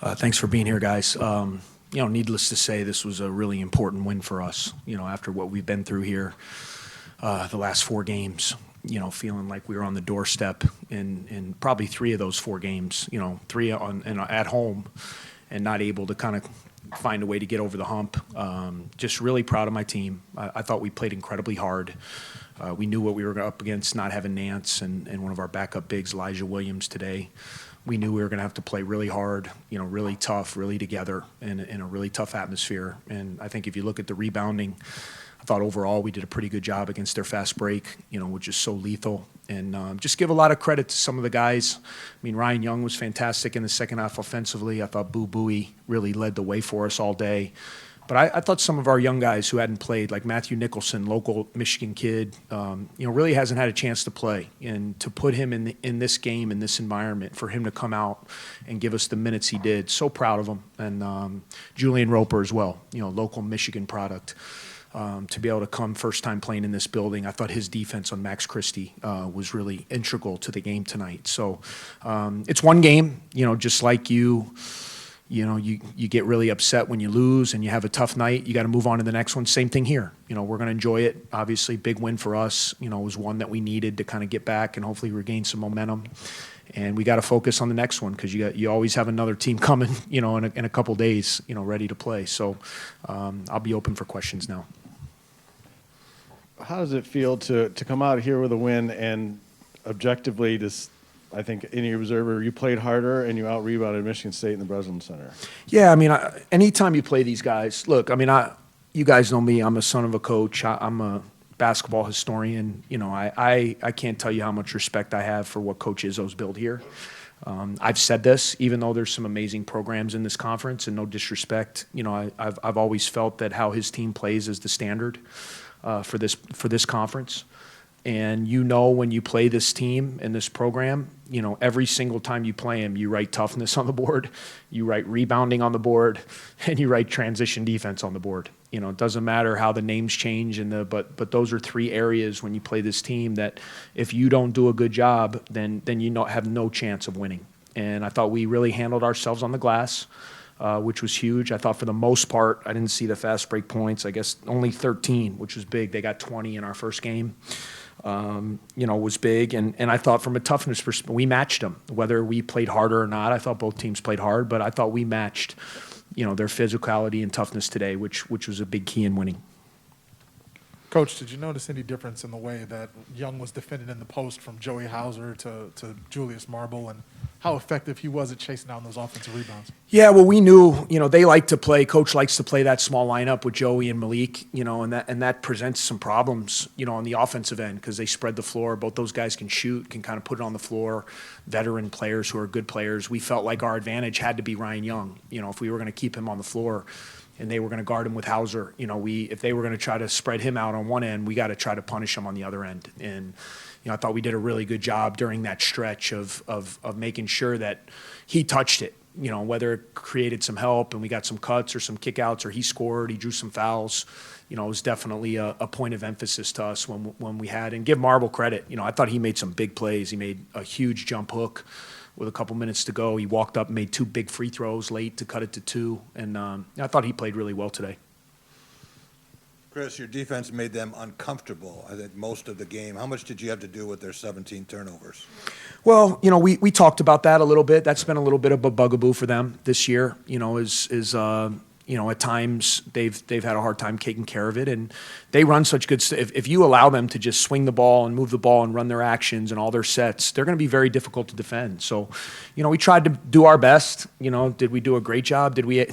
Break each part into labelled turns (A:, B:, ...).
A: Thanks for being here, guys. Needless to say, this was a really important win for us, after what we've been through here the last 4 games, feeling like we were on the doorstep in probably 3 of those 4 games, 3 at home and not able to kind of find a way to get over the hump. Just really proud of my team. I thought we played incredibly hard. We knew what we were up against, not having Nance and one of our backup bigs, Elijah Williams, today. We knew we were going to have to play really hard, really tough, really together in a really tough atmosphere. And I think if you look at the rebounding, I thought overall we did a pretty good job against their fast break, which is so lethal. And just give a lot of credit to some of the guys. I mean, Ryan Young was fantastic in the second half offensively. I thought Boo Buie really led the way for us all day. But I thought some of our young guys who hadn't played, like Matthew Nicholson, local Michigan kid, really hasn't had a chance to play. And to put him in this game, in this environment, for him to come out and give us the minutes he did, so proud of him. And Julian Roper as well, local Michigan product. To be able to come first time playing in this building, I thought his defense on Max Christie was really integral to the game tonight. So it's one game, just like you get really upset when you lose and you have a tough night. You got to move on to the next one. Same thing here. We're going to enjoy it. Obviously, big win for us. It was one that we needed to kind of get back and hopefully regain some momentum. And we got to focus on the next one because you always have another team coming, in a couple days, ready to play. So I'll be open for questions now.
B: How does it feel to come out here with a win and objectively just? I think any observer, you played harder and you out-rebounded Michigan State in the Breslin Center.
A: Yeah, I mean, anytime you play these guys, look, I mean, you guys know me. I'm a son of a coach. I'm a basketball historian. I can't tell you how much respect I have for what Coach Izzo's built here. I've said this, even though there's some amazing programs in this conference, and no disrespect, I've always felt that how his team plays is the standard for this conference. And when you play this team and this program, every single time you play them, you write toughness on the board, you write rebounding on the board, and you write transition defense on the board. It doesn't matter how the names change, but those are 3 areas when you play this team that if you don't do a good job, then you have no chance of winning. And I thought we really handled ourselves on the glass, which was huge. I thought for the most part, I didn't see the fast break points. I guess only 13, which was big. They got 20 in our first game. Was big. And I thought from a toughness perspective, we matched them. Whether we played harder or not, I thought both teams played hard, but I thought we matched, their physicality and toughness today, which was a big key in winning.
C: Coach, did you notice any difference in the way that Young was defended in the post from Joey Hauser to Julius Marble, and how effective he was at chasing down those offensive rebounds? Yeah,
A: well, we knew, they like to play. Coach likes to play that small lineup with Joey and Malik, and that presents some problems, on the offensive end because they spread the floor. Both those guys can shoot, can kind of put it on the floor. Veteran players who are good players. We felt like our advantage had to be Ryan Young. If we were going to keep him on the floor, and they were going to guard him with Hauser. If they were going to try to spread him out on one end, we got to try to punish him on the other end. And I thought we did a really good job during that stretch of making sure that he touched it. Whether it created some help and we got some cuts or some kickouts or he scored, he drew some fouls. It was definitely a point of emphasis to us when we had. And give Marble credit. I thought he made some big plays. He made a huge jump hook with a couple minutes to go. He walked up and made 2 big free throws late to cut it to 2. And I thought he played really well today.
D: Chris, your defense made them uncomfortable, I think, most of the game. How much did you have to do with their 17 turnovers?
A: Well, we talked about that a little bit. That's been a little bit of a bugaboo for them this year, at times they've had a hard time taking care of it, and they run such good stuff. If you allow them to just swing the ball and move the ball and run their actions and all their sets, they're going to be very difficult to defend. So, we tried to do our best. Did we do a great job? Did we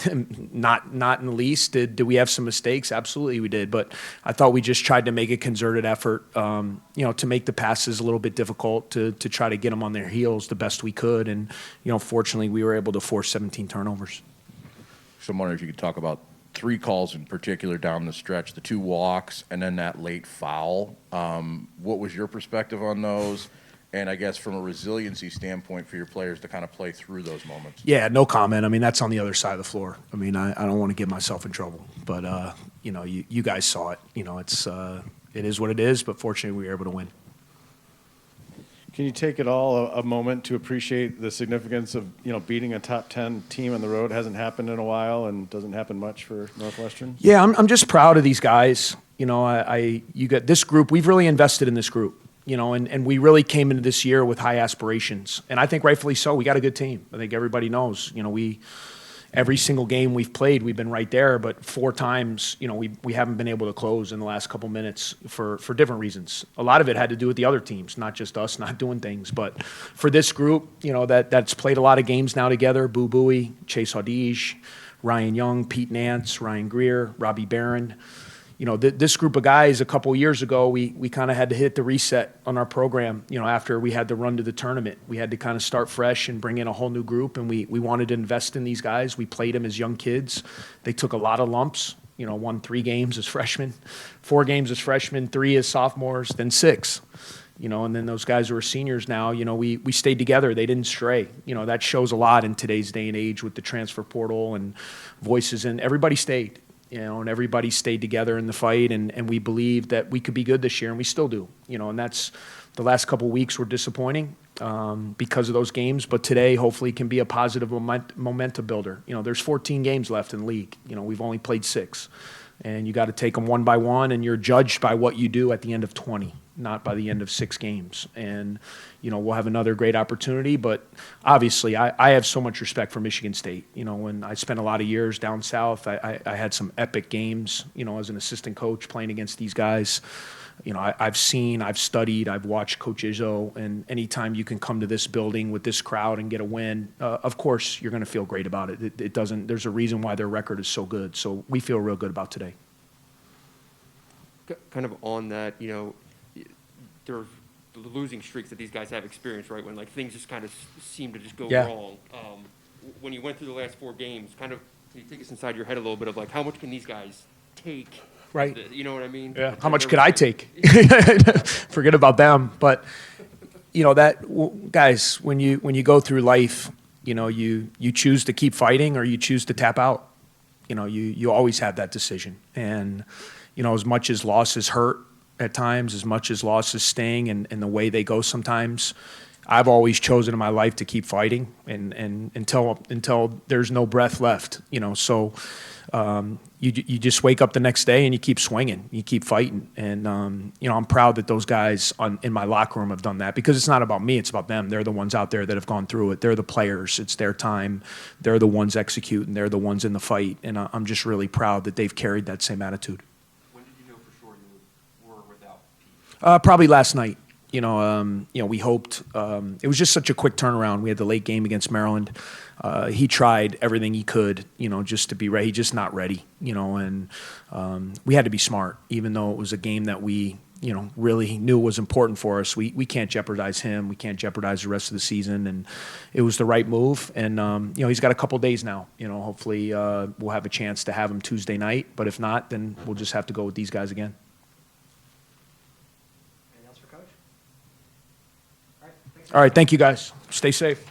A: not in the least? Did we have some mistakes? Absolutely we did. But I thought we just tried to make a concerted effort, to make the passes a little bit difficult to try to get them on their heels the best we could. And, fortunately we were able to force 17 turnovers.
E: So I'm wondering if you could talk about 3 calls in particular down the stretch, the 2 walks and then that late foul. What was your perspective on those? And I guess from a resiliency standpoint for your players to kind of play through those moments.
A: Yeah, no comment. I mean, that's on the other side of the floor. I mean, I don't want to get myself in trouble, but you guys saw it. It is what it is, but fortunately we were able to win.
B: Can you take it all a moment to appreciate the significance of, beating a top 10 team on the road? Hasn't happened in a while and doesn't happen much for Northwestern?
A: Yeah, I'm just proud of these guys. You got this group. We've really invested in this group, and we really came into this year with high aspirations. And I think rightfully so. We got a good team. I think everybody knows, every single game we've played, we've been right there, but 4 times, we haven't been able to close in the last couple minutes for different reasons. A lot of it had to do with the other teams, not just us not doing things. But for this group, that's played a lot of games now together, Boo Buie, Chase Audige, Ryan Young, Pete Nance, Ryan Greer, Robbie Barron. This group of guys a couple years ago, we kind of had to hit the reset on our program. After we had the run to the tournament, we had to kind of start fresh and bring in a whole new group, and we wanted to invest in these guys. We played them as young kids. They took a lot of lumps. Won 3 games as freshmen, 4 games as freshmen, 3 as sophomores, then 6. And then those guys who are seniors now, we stayed together. They didn't stray. That shows a lot in today's day and age with the transfer portal and voices, and everybody stayed. And everybody stayed together in the fight, and we believed that we could be good this year, and we still do. And that's the last couple of weeks were disappointing because of those games, but today hopefully can be a positive momentum builder. There's 14 games left in the league. We've only played 6, and you got to take them one by one, and you're judged by what you do at the end of 20, not by the end of 6 games. And we'll have another great opportunity, but obviously I have so much respect for Michigan State. When I spent a lot of years down south, I had some epic games, as an assistant coach playing against these guys. I've seen, I've studied, I've watched Coach Izzo, and anytime you can come to this building with this crowd and get a win, of course you're going to feel great about it. It doesn't, there's a reason why their record is so good. So we feel real good about today.
F: Kind of on that, there are the losing streaks that these guys have experienced, right? When things just kind of seem to just go wrong. When you went through the last 4 games, kind of, can you take us inside your head a little bit of how much can these guys take?
A: Right.
F: You know what I mean?
A: Yeah. How much could I take? Forget about them. But guys, when you go through life, you choose to keep fighting or you choose to tap out. You always have that decision. And as much as losses hurt at times, as much as losses sting and the way they go sometimes, I've always chosen in my life to keep fighting and until there's no breath left. So you just wake up the next day and you keep swinging, you keep fighting. And I'm proud that those guys in my locker room have done that, because it's not about me, it's about them. They're the ones out there that have gone through it. They're the players. It's their time. They're the ones executing. They're the ones in the fight. And I'm just really proud that they've carried that same attitude.
F: When did you know for sure you were without Pete?
A: Probably last night. We hoped it was just such a quick turnaround. We had the late game against Maryland. He tried everything he could, just to be ready. He's just not ready, and we had to be smart, even though it was a game that we, really knew was important for us. We can't jeopardize him. We can't jeopardize the rest of the season, and it was the right move. And he's got a couple days now. Hopefully we'll have a chance to have him Tuesday night. But if not, then we'll just have to go with these guys again.
G: Anything else for Coach? All right, thanks.
A: All right, thank you guys. Stay safe.